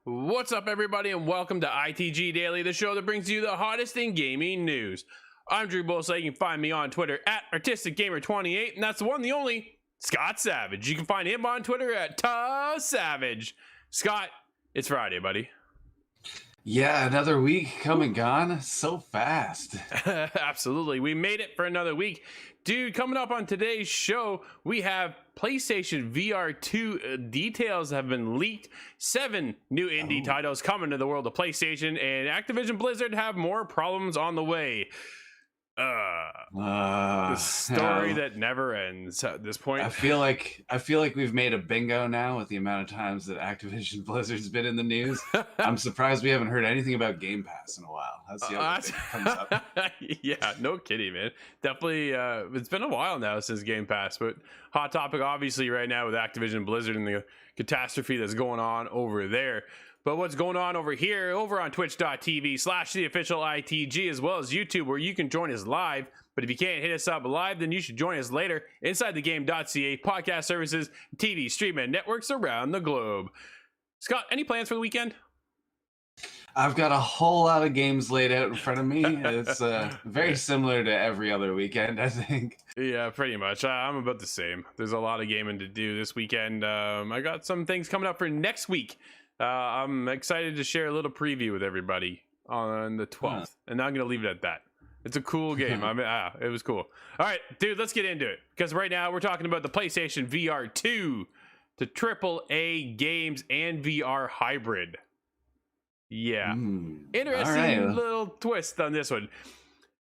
What's up, everybody, and welcome to ITG Daily, the show that brings you the hottest in gaming news. I'm Drew Bullseye. You can find me on Twitter at ArtisticGamer28, and that's the one, the only, Scott Savage. You can find him on Twitter at Savage. Scott, it's Friday, buddy. Yeah, another week come and gone so fast. Absolutely. We made it for another week. Dude, coming up on today's show, we have PlayStation VR 2 details have been leaked. 7 new indie titles coming to the world of PlayStation, and Activision Blizzard have more problems on the way. The story that never ends at this point. I feel like we've made a bingo now with the amount of times that Activision Blizzard's been in the news. I'm surprised we haven't heard anything about Game Pass in a while. That's the other thing that comes up. Yeah, no kidding, man. Definitely, it's been a while now since Game Pass, but hot topic obviously right now with Activision Blizzard and the catastrophe that's going on over there. But what's going on over here, over on twitch.tv/theofficial ITG, as well as YouTube, where you can join us live. But if you can't hit us up live, then you should join us later inside thegame.ca, podcast services, TV streaming networks around the globe. Scott, any plans for the weekend? I've got a whole lot of games laid out in front of me. It's very similar to every other weekend, I think. Yeah, pretty much. I'm about the same. There's a lot of gaming to do this weekend. I got some things coming up for next week. I'm excited to share a little preview with everybody on the 12th, and I'm going to leave it at that. It's a cool game. It was cool. All right, dude, let's get into it, because right now we're talking about the PlayStation VR 2 to AAA games and VR hybrid. Yeah. Interesting little twist on this one.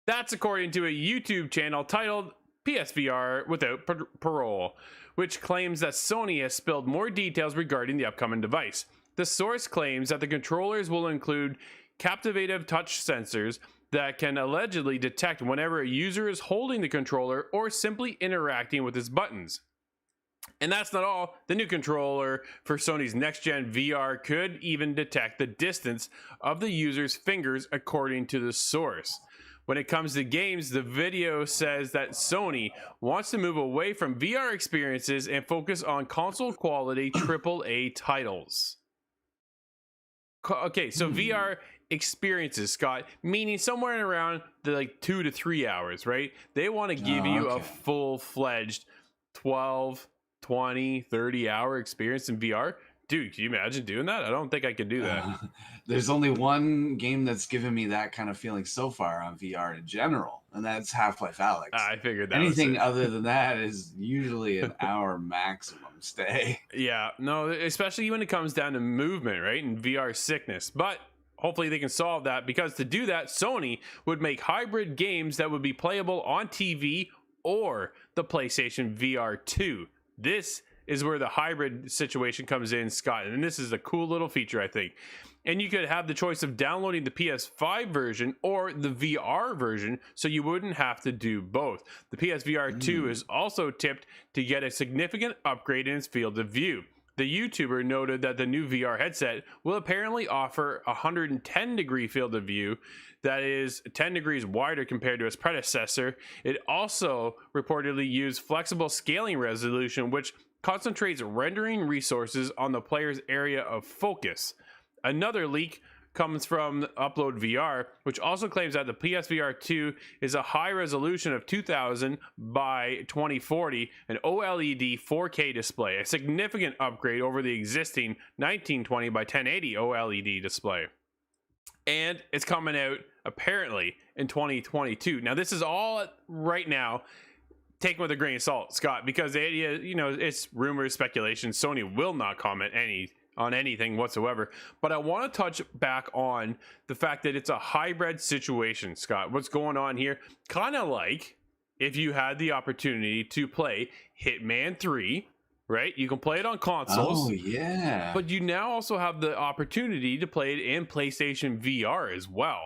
That's according to a YouTube channel titled PSVR Without Parole, which claims that Sony has spilled more details regarding the upcoming device. The source claims that the controllers will include captivative touch sensors that can allegedly detect whenever a user is holding the controller or simply interacting with its buttons. And that's not all. The new controller for Sony's next-gen VR could even detect the distance of the user's fingers, according to the source. When it comes to games, the video says that Sony wants to move away from VR experiences and focus on console-quality AAA titles. Okay, so VR experiences, Scott, meaning somewhere around the 2 to 3 hours, right? They want to give you a full-fledged 12, 20, 30-hour experience in VR. Dude, can you imagine doing that? I don't think I could do that. There's only one game that's given me that kind of feeling so far on VR in general, and that's Half-Life Alyx. I figured that anything other than that is usually an hour maximum stay. Yeah, no, especially when it comes down to movement, right? And VR sickness. But hopefully they can solve that, because to do that, Sony would make hybrid games that would be playable on TV or the PlayStation VR 2. This is where the hybrid situation comes in, Scott. And this is a cool little feature, I think. And you could have the choice of downloading the PS5 version or the VR version, so you wouldn't have to do both. The PSVR 2 is also tipped to get a significant upgrade in its field of view. The YouTuber noted that the new VR headset will apparently offer a 110-degree field of view that is 10 degrees wider compared to its predecessor. It also reportedly used flexible scaling resolution, which concentrates rendering resources on the player's area of focus. Another leak comes from Upload VR, which also claims that the PSVR 2 is a high resolution of 2000 by 2040, an OLED 4K display, a significant upgrade over the existing 1920 by 1080 OLED display. And it's coming out apparently in 2022. Now, this is all right now taken with a grain of salt, Scott, because it's rumors, speculation. Sony will not comment on anything whatsoever. But I want to touch back on the fact that it's a hybrid situation, Scott. What's going on here? Kind of like if you had the opportunity to play Hitman 3, right? You can play it on consoles. Oh, yeah. But you now also have the opportunity to play it in PlayStation VR as well.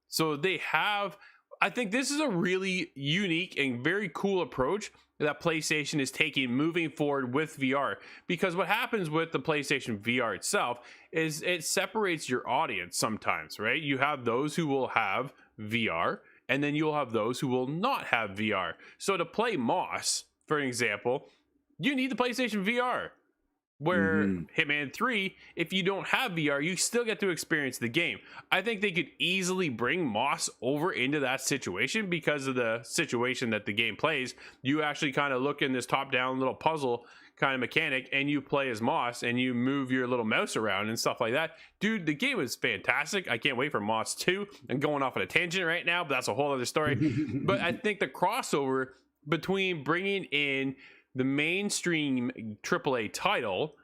So they have, I think this is a really unique and very cool approach that PlayStation is taking moving forward with VR, because what happens with the PlayStation VR itself is it separates your audience sometimes, right? You have those who will have VR, and then you'll have those who will not have VR. So to play Moss, for example, you need the PlayStation VR. Where Hitman 3, if you don't have VR, you still get to experience the game. I think they could easily bring Moss over into that situation because of the situation that the game plays. You actually kind of look in this top-down little puzzle kind of mechanic, and you play as Moss, and you move your little mouse around and stuff like that. Dude, the game is fantastic. I can't wait for Moss 2. I'm going off on a tangent right now, but that's a whole other story. But I think the crossover between bringing in the mainstream AAA title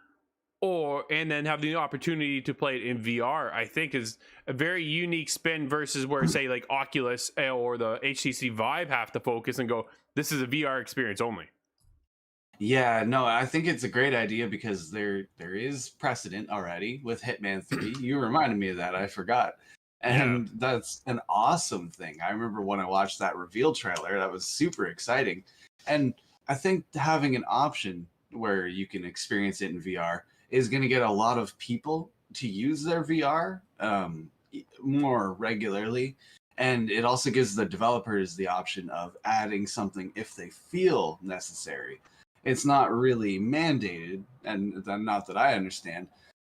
and then have the opportunity to play it in VR, I think is a very unique spin versus where say like Oculus or the HTC Vive have to focus and go, this is a VR experience only. Yeah, no, I think it's a great idea because there is precedent already with Hitman 3. You reminded me of that. I forgot. And that's an awesome thing. I remember when I watched that reveal trailer, that was super exciting. And I think having an option where you can experience it in VR is going to get a lot of people to use their VR more regularly. And it also gives the developers the option of adding something if they feel necessary. It's not really mandated, and not that I understand.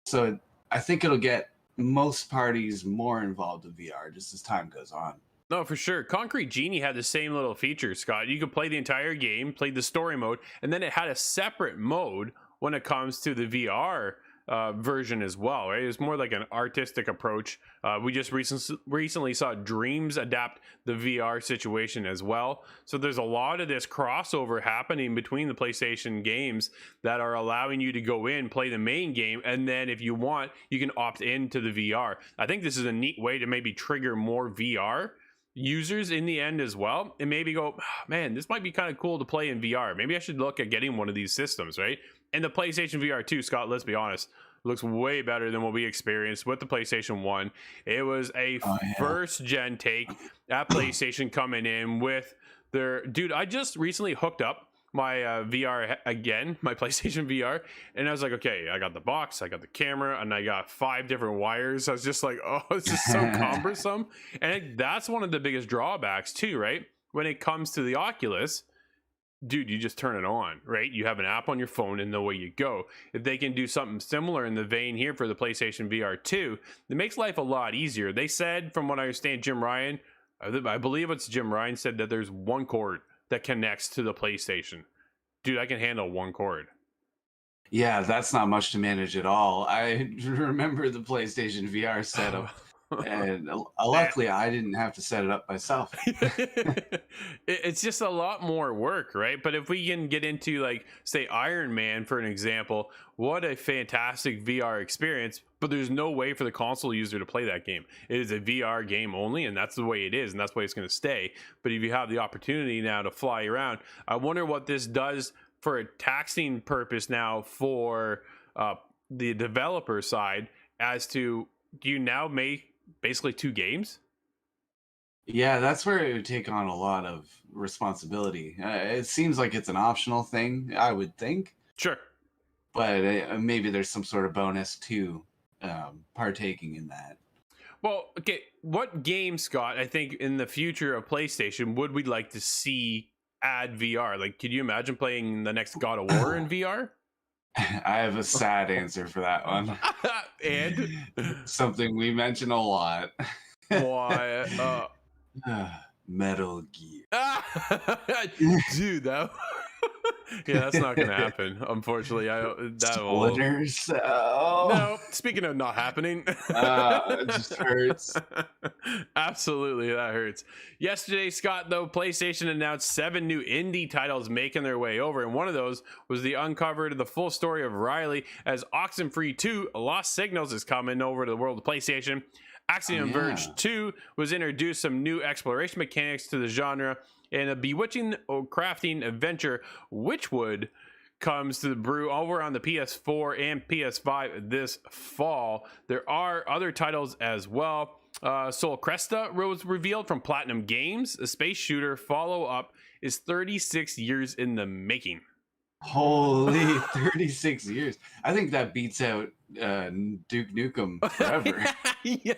So I think it'll get most parties more involved in VR just as time goes on. No, for sure. Concrete Genie had the same little feature, Scott. You could play the entire game, play the story mode, and then it had a separate mode when it comes to the VR version as well, right? It's more like an artistic approach. We just recently saw Dreams adapt the VR situation as well. So there's a lot of this crossover happening between the PlayStation games that are allowing you to go in, play the main game, and then if you want, you can opt into the VR. I think this is a neat way to maybe trigger more VR users in the end as well, and maybe go, man, this might be kind of cool to play in VR. Maybe I should look at getting one of these systems, right? And the PlayStation VR 2, Scott, let's be honest, looks way better than what we experienced with the PlayStation 1. It was a first gen take at PlayStation coming in with their, dude, I just recently hooked up my VR again, my PlayStation VR, and I was like, okay, I got the box, I got the camera, and I got 5 different wires. I was just like, oh, this is so cumbersome. And that's one of the biggest drawbacks too, right? When it comes to the Oculus, dude, you just turn it on, right? You have an app on your phone and away you go. If they can do something similar in the vein here for the PlayStation VR 2, it makes life a lot easier. They said, from what I understand, Jim Ryan, I believe it's Jim Ryan, said that there's one cord that connects to the PlayStation. Dude, I can handle one cord. Yeah, that's not much to manage at all. I remember the PlayStation VR setup, and luckily I didn't have to set it up myself. It's just a lot more work, right? But if we can get into, like, say, Iron Man, for an example, what a fantastic VR experience, but there's no way for the console user to play that game. It is a VR game only, and that's the way it is, and that's the way it's going to stay. But if you have the opportunity now to fly around, I wonder what this does for a taxing purpose now for the developer side, as to, do you now make basically 2 games? Yeah, that's where it would take on a lot of responsibility. It seems like it's an optional thing, I would think. Sure. But maybe there's some sort of bonus to partaking in that. Well, okay, what game, Scott, I think in the future of PlayStation would we like to see add VR? Like, could you imagine playing the next God of War in VR? I have a sad answer for that one. And something we mention a lot. Why? Metal Gear. Dude, that yeah, that's not gonna happen, unfortunately. Splitters. Oh. No, speaking of not happening, it just hurts. Absolutely, that hurts. Yesterday, Scott, though, PlayStation announced 7 new indie titles making their way over, and one of those was the uncovered of the full story of Riley, as Oxenfree 2 Lost Signals is coming over to the world of PlayStation. Axiom Verge 2 was introduced some new exploration mechanics to the genre, and a bewitching crafting adventure, Witchwood, comes to the brew over on the PS4 and PS5 this fall. There are other titles as well. Sol Cresta was revealed from Platinum Games. A space shooter follow-up is 36 years in the making. Holy 36 years. I think that beats out Duke Nukem forever. Yeah,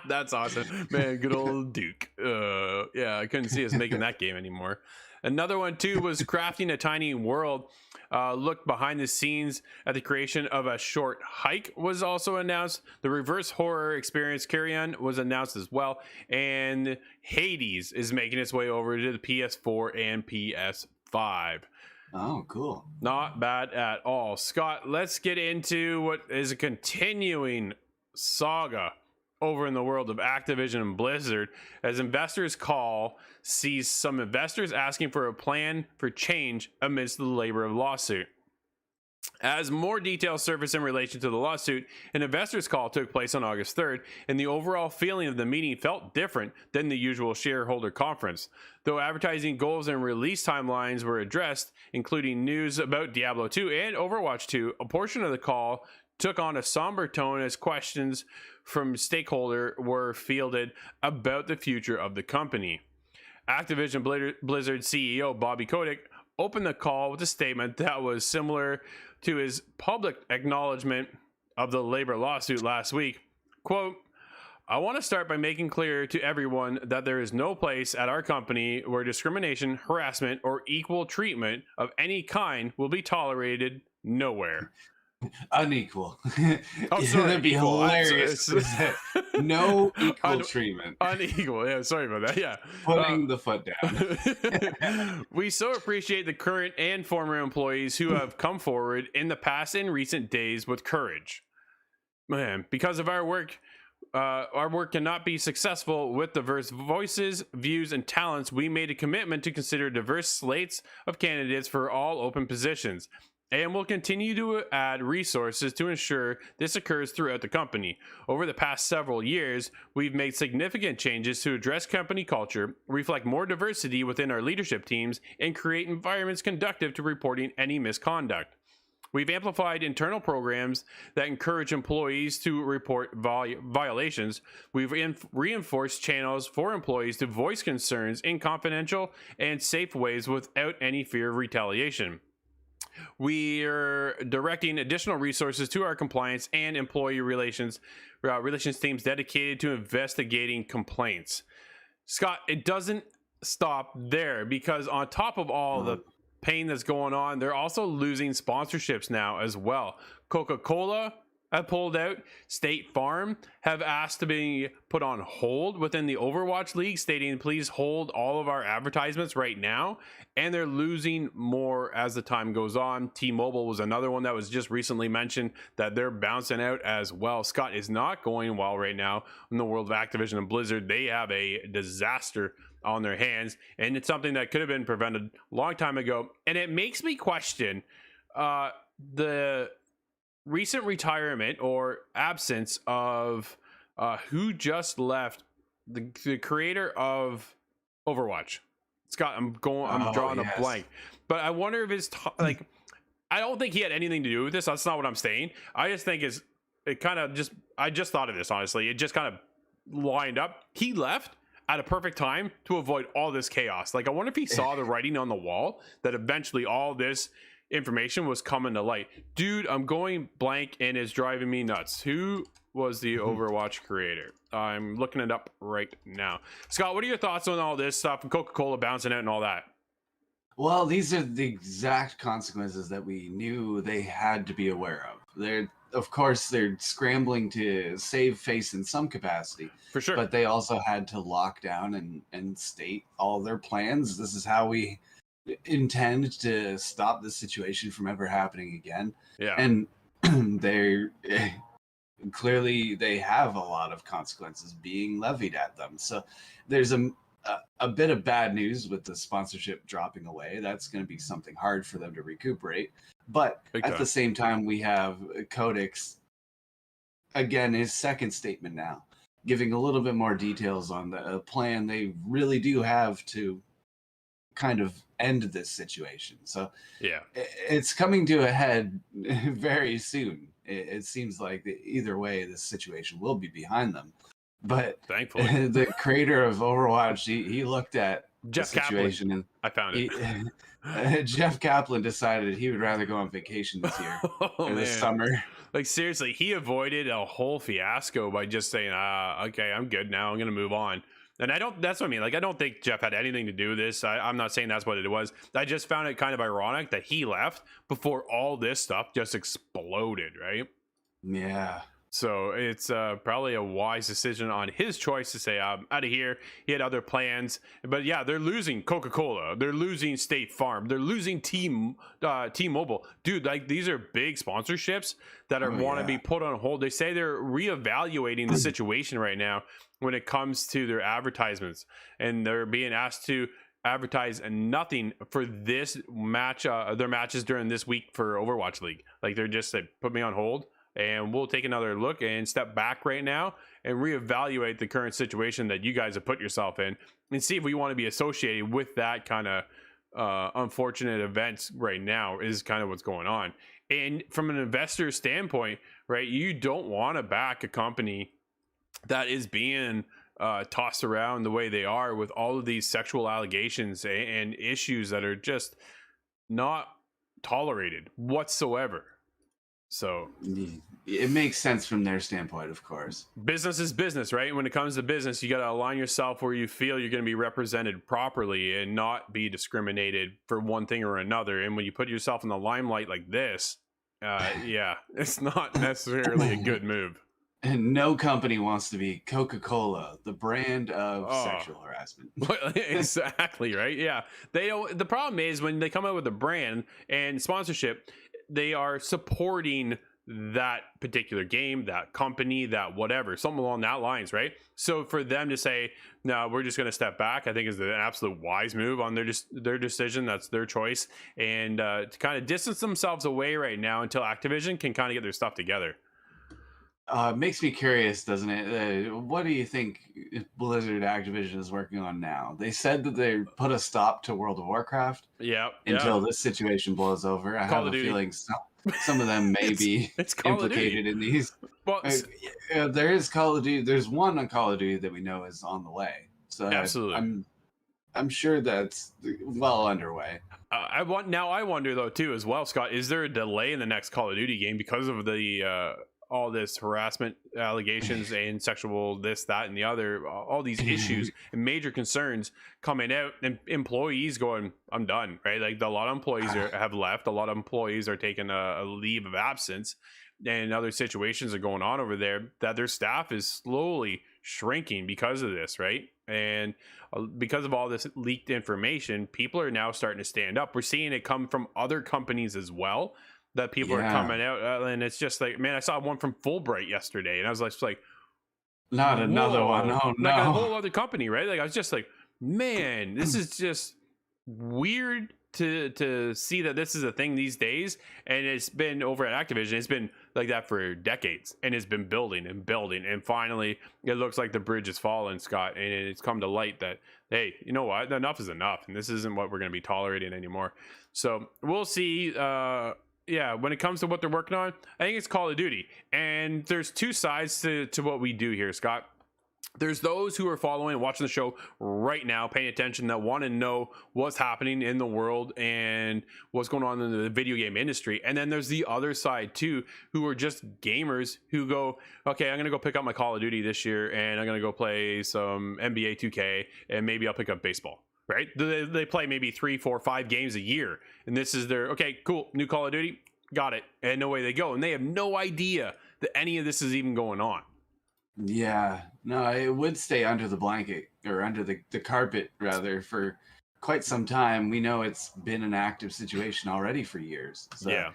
that's awesome. Man, good old Duke. Yeah, I couldn't see us making that game anymore. Another one, too, was Crafting a Tiny World. Look behind the scenes at the creation of a short hike was also announced. The reverse horror experience Carrion was announced as well. And Hades is making its way over to the PS4 and PS5. Oh, cool. Not bad at all. Scott, let's get into what is a continuing saga over in the world of Activision Blizzard, as investors call sees some investors asking for a plan for change amidst the labor of lawsuit. As more details surface in relation to the lawsuit, an investors call took place on August 3rd, and the overall feeling of the meeting felt different than the usual shareholder conference. Though advertising goals and release timelines were addressed, including news about Diablo 2 and Overwatch 2, a portion of the call took on a somber tone as questions from stakeholders were fielded about the future of the company. Activision Blizzard CEO Bobby Kotick opened the call with a statement that was similar to his public acknowledgement of the labor lawsuit last week. Quote, "I want to start by making clear to everyone that there is no place at our company where discrimination, harassment, or equal treatment of any kind will be tolerated. Nowhere." Unequal. Oh, sorry, That'd be equal. hilarious. No equal treatment. Unequal. Yeah, sorry about that. Yeah. Putting the foot down. We so appreciate the current and former employees who have come forward in the past and recent days with courage. Man, because of our work cannot be successful with diverse voices, views, and talents. We made a commitment to consider diverse slates of candidates for all open positions, and will continue to add resources to ensure this occurs throughout the company. Over the past several years, we've made significant changes to address company culture, reflect more diversity within our leadership teams, and create environments conducive to reporting any misconduct. We've amplified internal programs that encourage employees to report violations. We've reinforced channels for employees to voice concerns in confidential and safe ways without any fear of retaliation. We are directing additional resources to our compliance and employee relations teams dedicated to investigating complaints. Scott, it doesn't stop there, because on top of all the pain that's going on, they're also losing sponsorships now as well. Coca-Cola have pulled out. State Farm have asked to be put on hold within the Overwatch League, stating please hold all of our advertisements right now. And they're losing more as the time goes on. T-Mobile was another one that was just recently mentioned that they're bouncing out as well. Scott, is not going well right now in the world of Activision and Blizzard. They have a disaster on their hands, and it's something that could have been prevented a long time ago. And it makes me question the recent retirement or absence of who just left, the creator of Overwatch. Scott, I'm drawing a blank, but I wonder if it's like, I don't think he had anything to do with this. That's not what I'm saying. I just think I just thought of this, honestly. It just kind of lined up. He left at a perfect time to avoid all this chaos. Like, I wonder if he saw the writing on the wall that eventually all this information was coming to light. Dude, I'm going blank and it's driving me nuts. Who was the Overwatch creator? I'm looking it up right now. Scott, what are your thoughts on all this stuff and Coca-Cola bouncing out and all that? Well, these are the exact consequences that we knew they had to be aware of. Of course, they're scrambling to save face in some capacity. For sure. But they also had to lock down and state all their plans. This is how we intend to stop this situation from ever happening again. Yeah. And they're clearly they have a lot of consequences being levied at them. So there's a bit of bad news with the sponsorship dropping away. That's going to be something hard for them to recuperate. But at the same time, we have Codex, again, his second statement now, giving a little bit more details on the plan they really do have to kind of end this situation. So yeah, it's coming to a head very soon. It seems like either way, this situation will be behind them. But thankfully, the creator of Overwatch, he looked at Jeff the situation Kaplan. I found it. Jeff Kaplan decided he would rather go on vacation this year or this summer. Like, seriously, he avoided a whole fiasco by just saying, okay, I'm good now. I'm going to move on. And that's what I mean. Like, I don't think Jeff had anything to do with this. I'm not saying that's what it was. I just found it kind of ironic that he left before all this stuff just exploded, right? Yeah. So it's probably a wise decision on his choice to say, I'm out of here. He had other plans. But yeah, they're losing Coca-Cola. They're losing State Farm. They're losing T-Mobile. Dude, like, these are big sponsorships that want to be put on hold. They say they're reevaluating the situation right now when it comes to their advertisements. And they're being asked to advertise nothing for this match, their matches during this week for Overwatch League. Like, they're just like, put me on hold and we'll take another look and step back right now and reevaluate the current situation that you guys have put yourself in and see if we want to be associated with that kind of unfortunate events right now is kind of what's going on. And from an investor standpoint, right, you don't want to back a company that is being tossed around the way they are with all of these sexual allegations and issues that are just not tolerated whatsoever. So it makes sense from their standpoint, of course. Business is business, right? When it comes to business, you got to align yourself where you feel you're going to be represented properly and not be discriminated for one thing or another. And when you put yourself in the limelight like this, yeah, it's not necessarily a good move. And no company wants to be Coca-Cola, the brand of sexual harassment. Exactly, right? Yeah. The problem is when they come out with a brand and sponsorship, they are supporting that particular game, that company, that whatever, something along that lines, right? So for them to say, no, we're just going to step back, I think is an absolute wise move on their decision. That's their choice. And to kind of distance themselves away right now until Activision can kind of get their stuff together. Makes me curious, doesn't it? What do you think Blizzard Activision is working on now? They said that they put a stop to World of Warcraft until this situation blows over. I have a feeling some of them may be implicated in these. Well, there is Call of Duty. There's one on Call of Duty that we know is on the way. So absolutely. I'm sure that's well underway. I wonder though too as well, Scott. Is there a delay in the next Call of Duty game because of the all this harassment allegations and sexual this, that, and the other, all these issues and major concerns coming out, and employees going, I'm done, right? Like a lot of employees have left. A lot of employees are taking a leave of absence, and other situations are going on over there that their staff is slowly shrinking because of this, right? And because of all this leaked information, people are now starting to stand up. We're seeing it come from other companies as well, that people are coming out, and it's just like, man, I saw one from Fulbright yesterday, and I was like, not another one. Oh no, like a whole other company, right? Like I was just like, man, this is just weird to see that this is a thing these days, and it's been over at Activision. It's been like that for decades, and it's been building and building, and finally, it looks like the bridge has fallen, Scott, and it's come to light that, hey, you know what? Enough is enough, and this isn't what we're going to be tolerating anymore. So we'll see. Yeah, when it comes to what they're working on, I think it's Call of Duty. And there's two sides to what we do here, Scott. There's those who are following and watching the show right now, paying attention, that want to know what's happening in the world and what's going on in the video game industry. And then there's the other side, too, who are just gamers who go, okay, I'm going to go pick up my Call of Duty this year, and I'm going to go play some NBA 2K, and maybe I'll pick up baseball. Right? They play maybe 3, 4, 5 games a year. And this is their, okay, cool, new Call of Duty, got it. And away they go. And they have no idea that any of this is even going on. Yeah, no, it would stay under the blanket, or under the carpet, rather, for quite some time. We know it's been an active situation already for years. So yeah.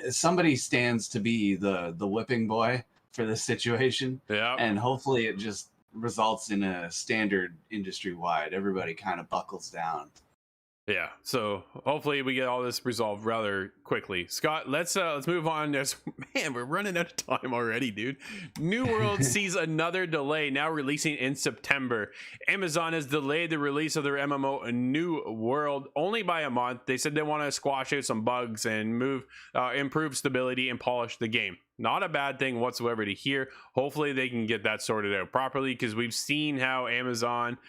Somebody stands to be the whipping boy for this situation. Yeah. And hopefully it just results in a standard industry wide. Everybody kind of buckles down. Yeah, so hopefully we get all this resolved rather quickly. Scott, let's move on. Man, we're running out of time already, dude. New World sees another delay, now releasing in September. Amazon has delayed the release of their MMO New World only by a month. They said they want to squash out some bugs and improve stability and polish the game. Not a bad thing whatsoever to hear. Hopefully they can get that sorted out properly, because we've seen how Amazon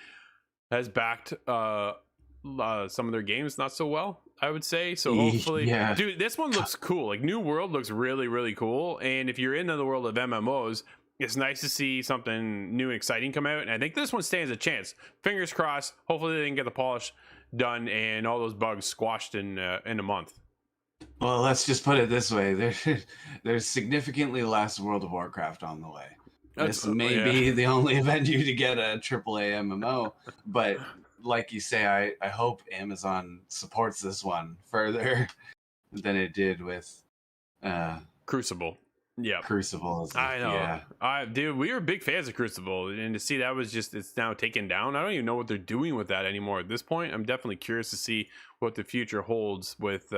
has backed some of their games not so well, I would say. So hopefully, dude, this one looks cool. Like New World looks really, really cool. And if you're into the world of MMOs, it's nice to see something new and exciting come out. And I think this one stands a chance. Fingers crossed. Hopefully they can get the polish done and all those bugs squashed in a month. Well, let's just put it this way: there's significantly less World of Warcraft on the way. This may be the only venue to get a AAA MMO, but like you say, I hope Amazon supports this one further than it did with Crucible. Yeah. Crucible is I know. yeah. Dude, we were big fans of Crucible, and to see that was just, it's now taken down. I don't even know what they're doing with that anymore at this point. I'm definitely curious to see what the future holds with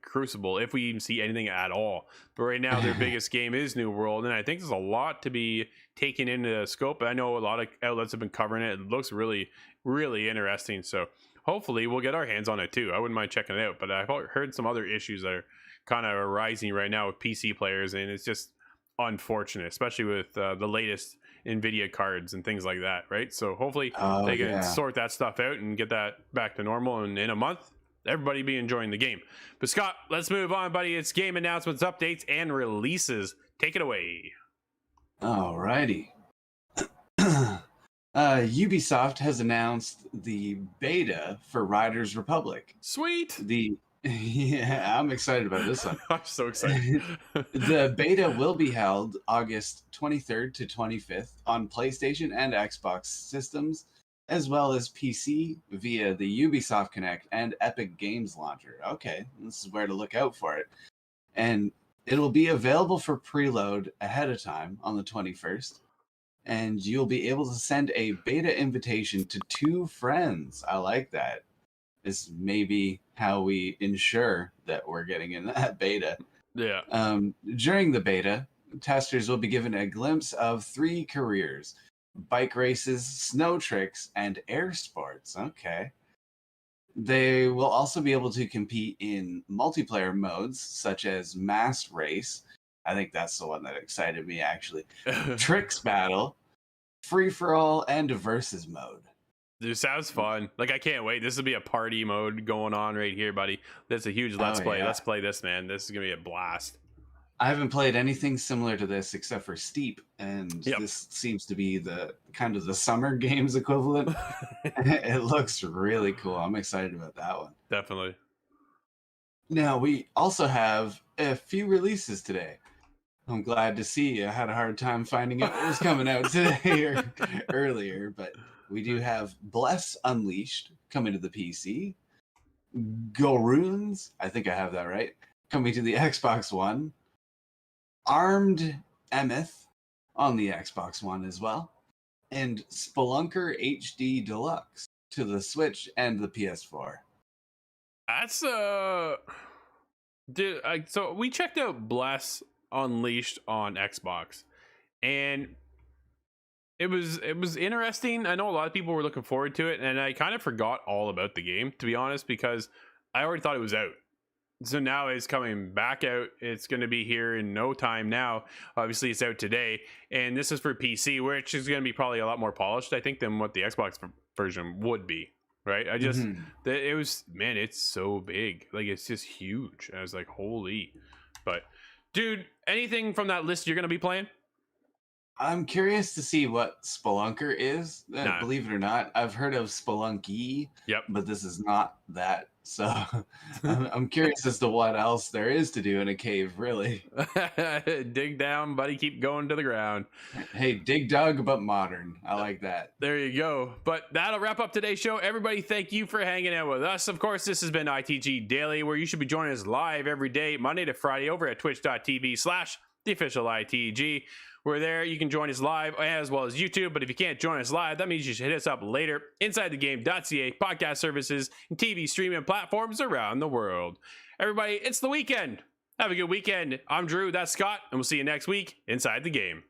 Crucible, if we even see anything at all. But right now, their biggest game is New World, and I think there's a lot to be taken into scope. I know a lot of outlets have been covering it. It looks really, really interesting. So hopefully we'll get our hands on it too. I wouldn't mind checking it out, but I've heard some other issues that are kind of arising right now with PC players, and it's just unfortunate, especially with the latest Nvidia cards and things like that, right? So hopefully they can sort that stuff out and get that back to normal, and in a month everybody be enjoying the game. But Scott, let's move on, buddy. It's game announcements, updates, and releases. Take it away. Alrighty. Ubisoft has announced the beta for Riders Republic. Sweet. Yeah, I'm excited about this one. I'm so excited. The beta will be held August 23rd to 25th on PlayStation and Xbox systems, as well as PC via the Ubisoft Connect and Epic Games Launcher. Okay, this is where to look out for it. And it'll be available for preload ahead of time on the 21st. And you'll be able to send a beta invitation to 2 friends. I like that. Is maybe how we ensure that we're getting in that beta. Yeah. During the beta, testers will be given a glimpse of 3 careers: bike races, snow tricks, and air sports. Okay. They will also be able to compete in multiplayer modes such as Mass Race. I think that's the one that excited me, actually. Tricks Battle, Free for All, and Versus mode. Dude, sounds fun. Like, I can't wait. This will be a party mode going on right here, buddy. That's a huge let's play. Yeah. Let's play this, man. This is gonna be a blast. I haven't played anything similar to this except for Steep, and this seems to be the kind of the summer games equivalent. It looks really cool. I'm excited about that one. Definitely. Now, we also have a few releases today. I'm glad to see. I had a hard time finding out what was coming out today or earlier, but we do have Bless Unleashed coming to the PC. Goroons, I think I have that right, coming to the Xbox One. Armed Emeth on the Xbox One as well. And Spelunker HD Deluxe to the Switch and the PS4. That's dude, so we checked out Bless Unleashed on Xbox, and it was interesting. I know a lot of people were looking forward to it, and I kind of forgot all about the game, to be honest, because I already thought it was out. So now it's coming back out. It's going to be here in no time now. Obviously, it's out today, and this is for PC, which is going to be probably a lot more polished, I think, than what the Xbox version would be, right? I just, it was, man, it's so big. Like, it's just huge. I was like, holy. But, dude, anything from that list you're going to be playing? I'm curious to see what Spelunker is. Believe it or not, I've heard of Spelunky, but this is not that. So I'm curious as to what else there is to do in a cave, really. Dig down, buddy. Keep going to the ground. Hey, Dig Dug, but modern. I like that. There you go. But that'll wrap up today's show. Everybody, thank you for hanging out with us. Of course, this has been ITG Daily, where you should be joining us live every day, Monday to Friday, over at twitch.tv/theofficialitg. We're there. You can join us live as well as YouTube. But if you can't join us live, that means you should hit us up later. InsideTheGame.ca, podcast services, and TV streaming platforms around the world. Everybody, it's the weekend. Have a good weekend. I'm Drew. That's Scott. And we'll see you next week inside the game.